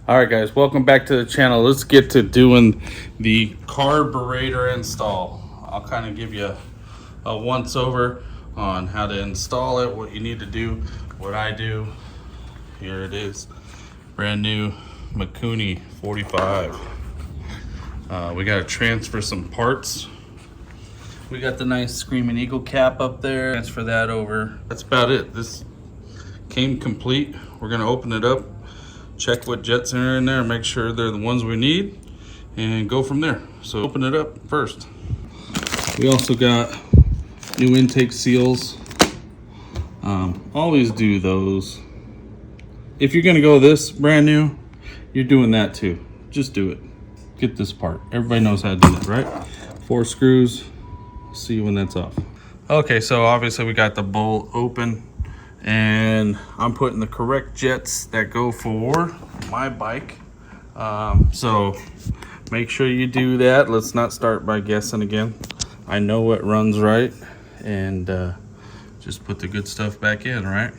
All right, guys, welcome back to the channel. Let's get to doing the carburetor install. I'll kind of give you a once over on how to install it, what you need to do, what I do. Here it is, brand new Mikuni 45. We got to transfer some parts. We got the nice Screaming Eagle cap up there. Transfer that over. That's about it. This came complete. We're gonna open it up, check what jets are in there, make sure they're the ones we need, and go from there. So open it up first. We also got new intake seals. Always do those. If you're gonna go this brand new, you're doing that too. Just do it. Get this part. Everybody knows how to do that, right? 4 screws. See when that's off. Okay, so obviously we got the bolt open, and I'm putting the correct jets that go for my bike. So make sure you do that. Let's not start by guessing again. I know what runs right, and just put the good stuff back in, right?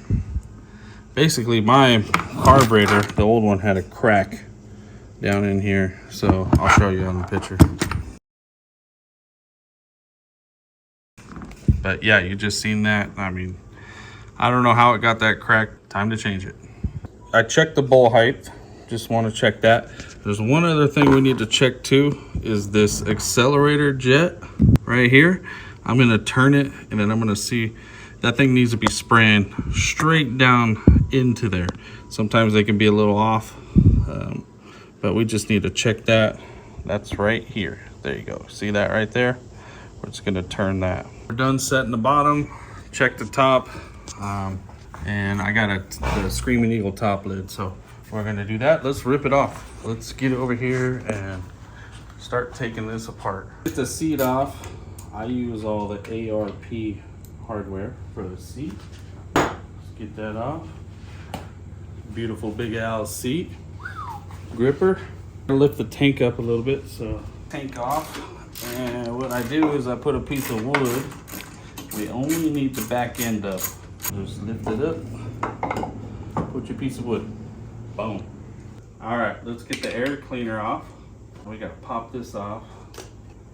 Basically, my carburetor, the old one, had a crack down in here, so I'll show you on the picture. But yeah, you just seen that. I mean, I don't know how it got that crack. Time to change it. I checked the bowl height. Just want to check that. There's one other thing we need to check too, is this accelerator jet right here. I'm going to turn it, and then I'm going to see that thing needs to be spraying straight down into there. Sometimes they can be a little off, but we just need to check that. That's right here. There you go. See that right there? We're just going to turn that. We're done setting the bottom. Check the top. And I got the Screaming Eagle top lid, so we're gonna do that. Let's rip it off. Let's get over here and start taking this apart. Get the seat off. I use all the ARP hardware for the seat. Let's get that off. Beautiful Big Al's seat. Gripper. I lift the tank up a little bit, so tank off. And what I do is I put a piece of wood. We only need the back end up. Just lift it up, put your piece of wood, boom. All right, let's get the air cleaner off. We gotta pop this off.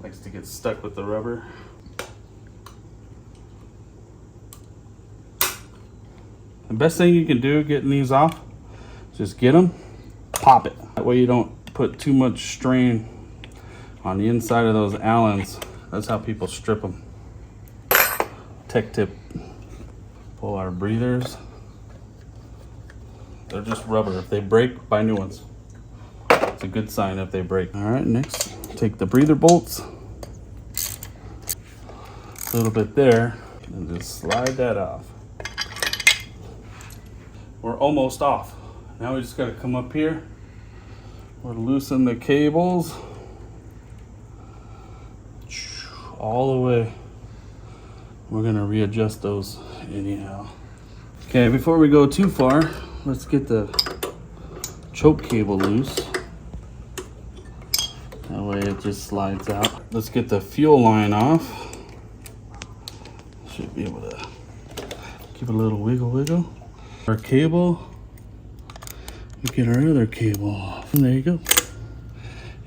Likes to get stuck with the rubber. The best thing you can do getting these off, just get them, pop it. That way you don't put too much strain on the inside of those Allens. That's how people strip them. Tech tip. Pull our breathers. They're just rubber. If they break, buy new ones. It's a good sign if they break. All right, next, take the breather bolts. A little bit there, and just slide that off. We're almost off. Now we just gotta come up here. We'll loosen the cables. All the way. We're gonna readjust those anyhow. Okay, before we go too far, let's get the choke cable loose. That way it just slides out. Let's get the fuel line off. Should be able to give it a little wiggle. Our cable, we get our other cable off. And there you go.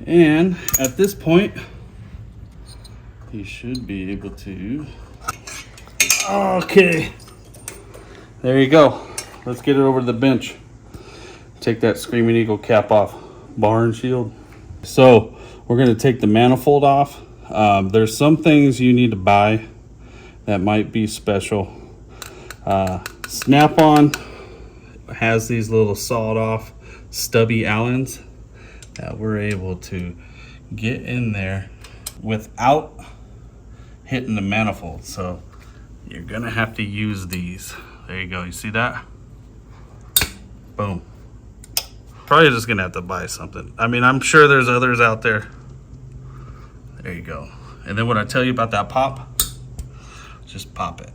And at this point, you should be able to. Okay, there you go. Let's get it over to the bench. Take that Screaming Eagle cap off. Barn shield. So we're gonna take the manifold off. There's some things you need to buy that might be special. Snap-on has these little sawed off stubby Allens that we're able to get in there without hitting the manifold. So you're gonna have to use these. There you go, you see that? Boom. Probably just gonna have to buy something. I mean, I'm sure there's others out there. There you go. And then when I tell you about that pop, just pop it.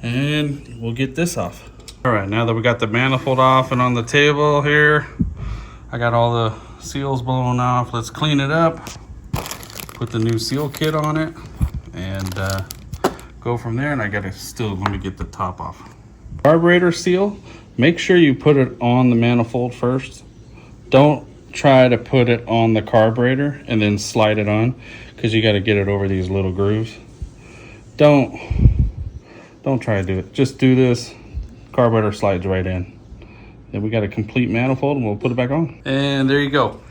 And we'll get this off. All right, now that we got the manifold off and on the table here, I got all the seals blown off. Let's clean it up, put the new seal kit on it, and go from there. And I gotta still, let me get the top off. Carburetor seal, make sure you put it on the manifold first Don't try to put it on the carburetor and then slide it on, because you got to get it over these little grooves. Don't try to do it. Just do this. Carburetor slides right in. Then we got a complete manifold, and we'll put it back on. And there you go.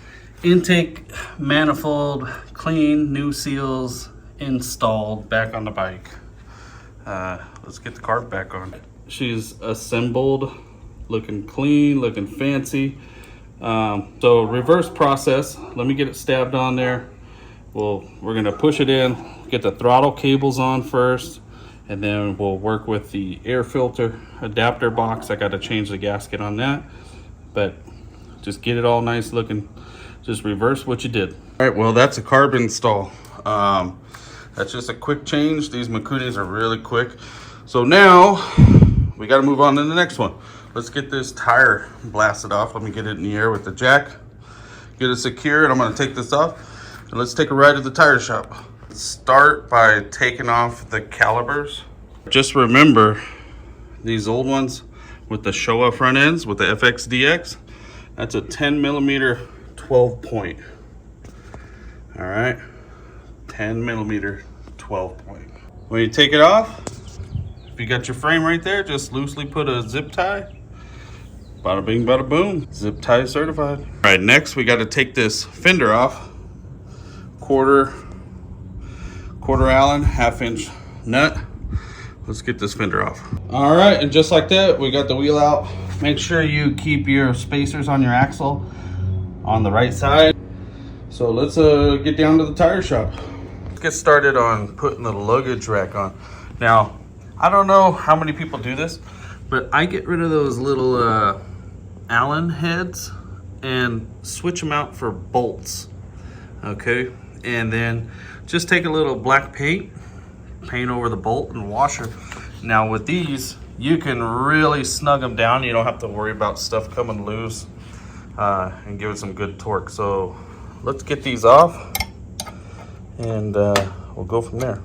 Intake manifold clean, new seals installed back on the bike. Let's get the carb back on. She's assembled, looking clean, looking fancy. So reverse process. Let me get it stabbed on there. We're gonna push it in, get the throttle cables on first, and then we'll work with the air filter adapter box. I got to change the gasket on that, but just get it all nice looking. Just reverse what you did. All right, well, that's a carb install. That's just a quick change. These Mikunis are really quick. So now we got to move on to the next one. Let's get this tire blasted off. Let me get it in the air with the jack, get it secure, and I'm going to take this off, and let's take a ride to the tire shop. Start by taking off the calipers. Just remember, these old ones with the Showa front ends with the FXDX, that's a 10 millimeter 12 point. All right, 10 millimeter 12 point. When you take it off, if you got your frame right there, just loosely put a zip tie. Bada bing, bada boom. Zip tie certified. All right, next we got to take this fender off. Quarter Allen, 1/2 inch nut. Let's get this fender off. All right, and just like that, we got the wheel out. Make sure you keep your spacers on your axle on the right side. So let's get down to the tire shop. Let's get started on putting the luggage rack on. Now, I don't know how many people do this, but I get rid of those little Allen heads and switch them out for bolts. Okay, and then just take a little black paint over the bolt and washer. Now with these, you can really snug them down. You don't have to worry about stuff coming loose, and give it some good torque. So let's get these off, and we'll go from there.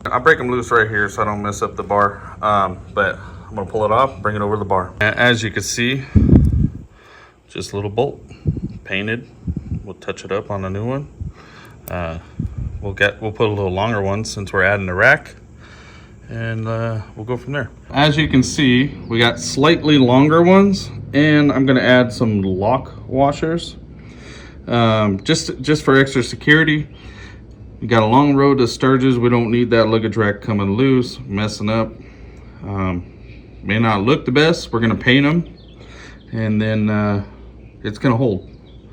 I break them loose right here so I don't mess up the bar, but I'm gonna pull it off, bring it over the bar. As you can see, just a little bolt painted. We'll touch it up on a new one. We'll put a little longer one since we're adding the rack, and we'll go from there. As you can see, we got slightly longer ones, and I'm gonna add some lock washers, just for extra security. We got a long road to Sturgis. We don't need that luggage rack coming loose, messing up. May not look the best. We're gonna paint them, and then it's gonna hold.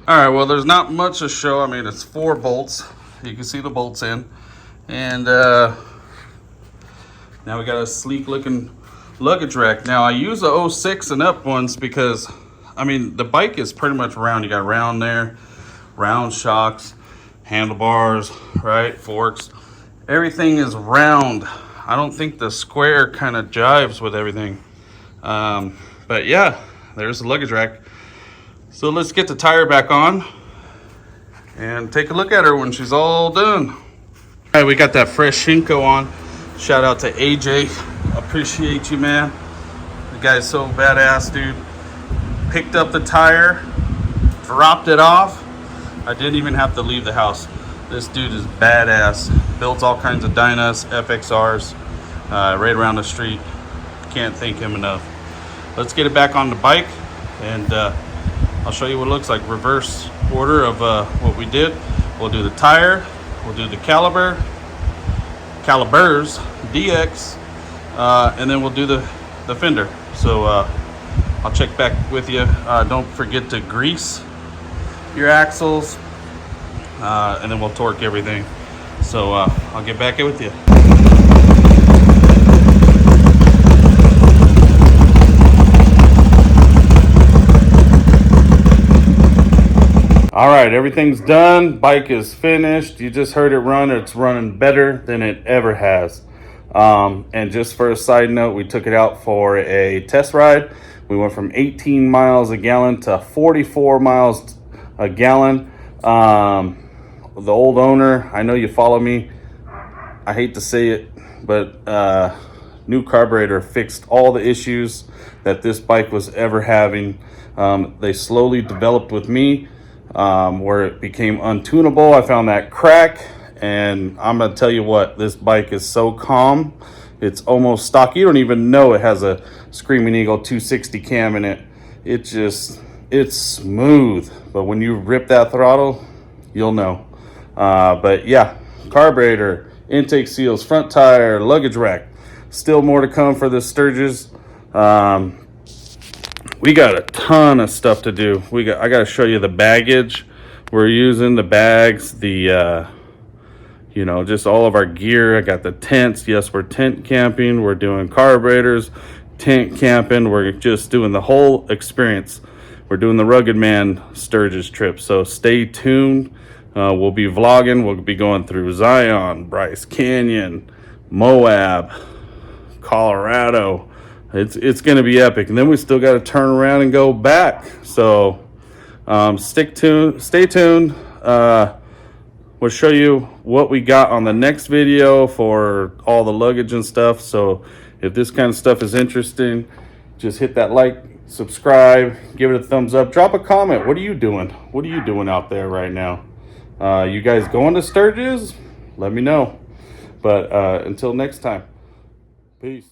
All right, well, there's not much to show. I mean, it's 4 bolts. You can see the bolts in. And now we got a sleek looking luggage rack. Now I use the 06 and up ones because, I mean, the bike is pretty much round. You got round there, round shocks, handlebars, right, forks. Everything is round. I don't think the square kind of jives with everything. But yeah, there's the luggage rack. So let's get the tire back on and take a look at her when she's all done. All right, we got that fresh Shinko on. Shout out to AJ. Appreciate you, man. The guy's so badass, dude. Picked up the tire, dropped it off. I didn't even have to leave the house. This dude is badass. Builds all kinds of Dynas, FXRs, right around the street. Can't thank him enough. Let's get it back on the bike, and I'll show you what it looks like. Reverse order of what we did. We'll do the tire, we'll do the calipers, DX, and then we'll do the fender. So I'll check back with you. Don't forget to grease your axles, and then we'll torque everything. So I'll get back in with you. All right, everything's done. Bike is finished. You just heard it run. It's running better than it ever has. And just for a side note, we took it out for a test ride. We went from 18 miles a gallon to 44 miles a gallon. The old owner, I know you follow me. I hate to say it, but new carburetor fixed all the issues that this bike was ever having. They slowly developed with me where it became untunable. I found that crack, and I'm gonna tell you what, this bike is so calm. It's almost stock. You don't even know it has a Screaming Eagle 260 cam in it. It's smooth, but when you rip that throttle, you'll know. But yeah, carburetor, intake seals, front tire, luggage rack. Still more to come for the Sturgis. We got a ton of stuff to do. I got to show you the baggage we're using, the bags, the you know, just all of our gear. I got the tents. Yes, we're tent camping. We're doing carburetors, tent camping. We're just doing the whole experience. We're doing the Rugged Man Sturgis trip. So stay tuned. We'll be vlogging. We'll be going through Zion, Bryce Canyon, Moab, Colorado. It's going to be epic. And then we still got to turn around and go back. So stay tuned. We'll show you what we got on the next video for all the luggage and stuff. So if this kind of stuff is interesting, just hit that like, subscribe, give it a thumbs up, drop a comment. What are you doing? What are you doing out there right now? You guys going to Sturgis? Let me know. But until next time, peace.